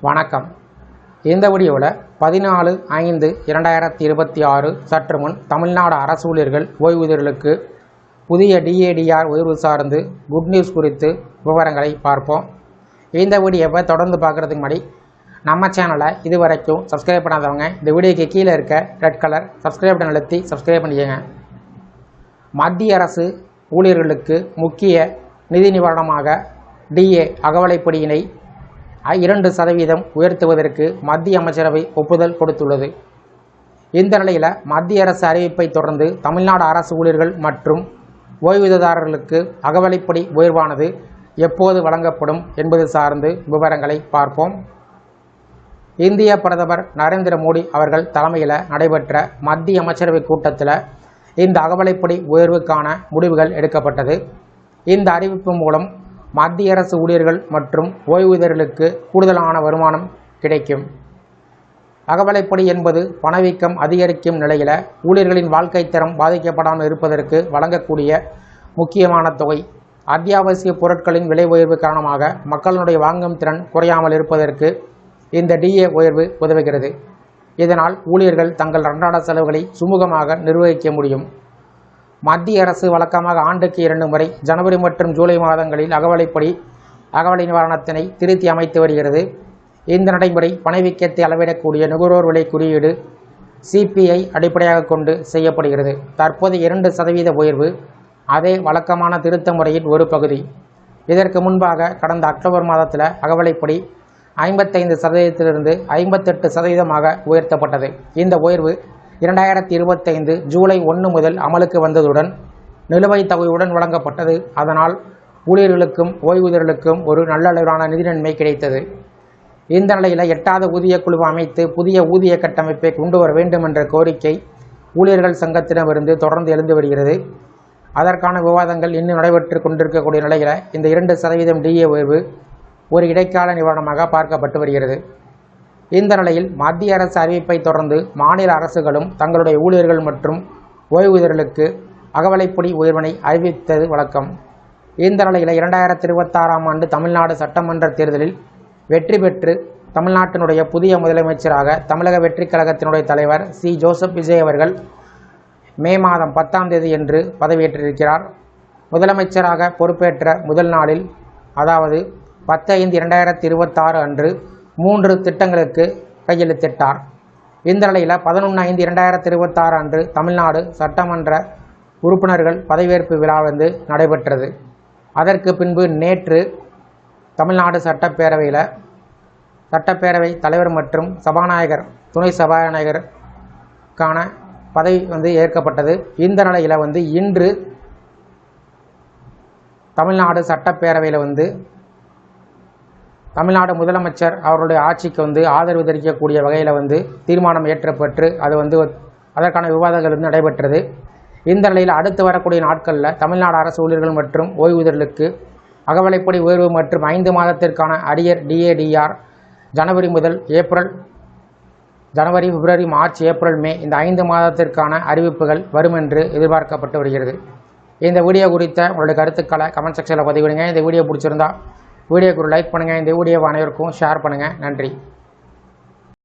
வணக்கம். இந்த வீடியோவில் 14/5/2026 சற்று முன் தமிழ்நாடு அரசு ஊழியர்கள் ஓய்வூதியர்களுக்கு புதிய DADR உயர்வு சார்ந்து குட் நியூஸ் குறித்து விவரங்களை பார்ப்போம். இந்த வீடியோவை தொடர்ந்து பார்க்குறதுக்கு முன்னாடி நம்ம சேனலை இது வரைக்கும் சப்ஸ்கிரைப் பண்ணாதவங்க இந்த வீடியோக்கு கீழே இருக்க ரெட் கலர் சப்ஸ்கிரைப் பட்டன் அழுத்தி சப்ஸ்கிரைப் பண்ணிக்கங்க. மத்திய அரசு ஊழியர்களுக்கு முக்கிய நிதி நிவாரணமாக DA அகவலைப்படியினை 2% உயர்த்துவதற்கு மத்திய அமைச்சரவை ஒப்புதல் கொடுத்துள்ளது. இந்த நிலையில் மத்திய அரசு அறிவிப்பை தொடர்ந்து தமிழ்நாடு அரசு ஊழியர்கள் மற்றும் ஓய்வூதியதாரர்களுக்கு அகவலைப்படி உயர்வானது எப்போது வழங்கப்படும் என்பது சார்ந்து விவரங்களை பார்ப்போம். இந்திய பிரதமர் நரேந்திர மோடி அவர்கள் தலைமையில் நடைபெற்ற மத்திய அமைச்சரவை கூட்டத்தில் இந்த அகவலைப்படி உயர்வுக்கான முடிவுகள் எடுக்கப்பட்டது. இந்த அறிவிப்பு மூலம் மத்திய அரசு ஊழியர்கள் மற்றும் ஓய்வூதியர்களுக்கு கூடுதலான வருமானம் கிடைக்கும். அகவலைப்படி என்பது பணவீக்கம் அதிகரிக்கும் நிலையில் ஊழியர்களின் வாழ்க்கை தரம் பாதிக்கப்படாமல் இருப்பதற்கு வழங்கக்கூடிய முக்கியமான தொகை. அத்தியாவசிய பொருட்களின் விலை உயர்வு காரணமாக மக்களுடைய வாங்கும் திறன் குறையாமல் இருப்பதற்கு இந்த DA உயர்வு உதவுகிறது. இதனால் ஊழியர்கள் தங்கள் அன்றாட செலவுகளை சுமூகமாக நிர்வகிக்க முடியும். மத்திய அரசு வழக்கமாக ஆண்டுக்கு 2 முறை ஜனவரி மற்றும் ஜூலை மாதங்களில் அகவலை நிவாரணத்தினை திருத்தி அமைத்து வருகிறது. இந்த நடைமுறை பணவீக்கத்தை அளவிடக்கூடிய நுகர்வோர் விலை குறியீடு CPI அடிப்படையாக கொண்டு செய்யப்படுகிறது. தற்போது 2% உயர்வு அதே வழக்கமான திருத்த முறையின் ஒரு பகுதி. இதற்கு முன்பாக கடந்த அக்டோபர் மாதத்தில் அகவலைப்படி 55%லிருந்து 58% உயர்த்தப்பட்டது. இந்த உயர்வு 2025 ஜூலை 1 முதல் அமலுக்கு வந்ததுடன் நிலுவைத் தொகையுடன் வழங்கப்பட்டது. அதனால் ஊழியர்களுக்கும் ஓய்வூதியர்களுக்கும் ஒரு நல்ல அளவிலான நிதி நன்மை கிடைத்தது. இந்த நிலையில் 8வது ஊதிய குழு அமைத்து புதிய ஊதிய கட்டமைப்பை கொண்டு வர வேண்டும் என்ற கோரிக்கை ஊழியர்கள் சங்கத்திடமிருந்து தொடர்ந்து எழுந்து வருகிறது. அதற்கான விவாதங்கள் இன்னும் நடைபெற்று கொண்டிருக்கக்கூடிய நிலையில் இந்த 2% DA உயர்வு ஒரு இடைக்கால நிவாரணமாக பார்க்கப்பட்டு வருகிறது. இந்த நிலையில் மத்திய அரசு அறிவிப்பை தொடர்ந்து மாநில அரசுகளும் தங்களுடைய ஊழியர்கள் மற்றும் ஓய்வூதியர்களுக்கு அகவலைப்படி உயர்வினை அறிவித்தது வழக்கம். இந்த நிலையில் 2026ஆம் ஆண்டு தமிழ்நாடு சட்டமன்ற தேர்தலில் வெற்றி பெற்று தமிழ்நாட்டினுடைய புதிய முதலமைச்சராக தமிழக வெற்றிக் கழகத்தினுடைய தலைவர் C. ஜோசப் விஜய் அவர்கள் மே மாதம் 10ஆம் தேதி என்று பதவியேற்றிருக்கிறார். முதலமைச்சராக பொறுப்பேற்ற முதல் நாளில் அதாவது 10/5/2026 அன்று 3 திட்டங்களுக்கு கையெழுத்திட்டார். இந்த நிலையில் 11/5/2026 அன்று தமிழ்நாடு சட்டமன்ற உறுப்பினர்கள் பதவியேற்பு விழா நடைபெற்றது. அதற்கு பின்பு நேற்று தமிழ்நாடு சட்டப்பேரவை தலைவர் மற்றும் சபாநாயகர் துணை சபாநாயகருக்கான பதவி ஏற்கப்பட்டது. இந்த நிலையில் இன்று தமிழ்நாடு சட்டப்பேரவையில் தமிழ்நாடு முதலமைச்சர் அவருடைய ஆட்சிக்கு ஆதரவு தெரிவிக்கக்கூடிய வகையில் தீர்மானம் ஏற்றப்பட்டு அது அதற்கான விவாதங்கள் நடைபெற்றது. இந்த நிலையில் அடுத்து வரக்கூடிய நாட்களில் தமிழ்நாடு அரசு ஊழியர்கள் மற்றும் ஓய்வூதியர்களுக்கு அகவலைப்படி உயர்வு மற்றும் 5 மாதத்திற்கான அரியர் DADR ஜனவரி முதல் ஜனவரி, பிப்ரவரி, மார்ச், ஏப்ரல், மே இந்த 5 மாதத்திற்கான அறிவிப்புகள் வரும் என்று எதிர்பார்க்கப்பட்டு வருகிறது. இந்த வீடியோ குறித்த உங்களுடைய கருத்துக்களை கமெண்ட் செக்ஷனில் பதிவிடுங்க. இந்த வீடியோ பிடிச்சிருந்தா வீடியோக்கு ஒரு லைக் பண்ணுங்கள். இந்த வீடியோவை அனைவருக்கும் ஷேர் பண்ணுங்கள். நன்றி.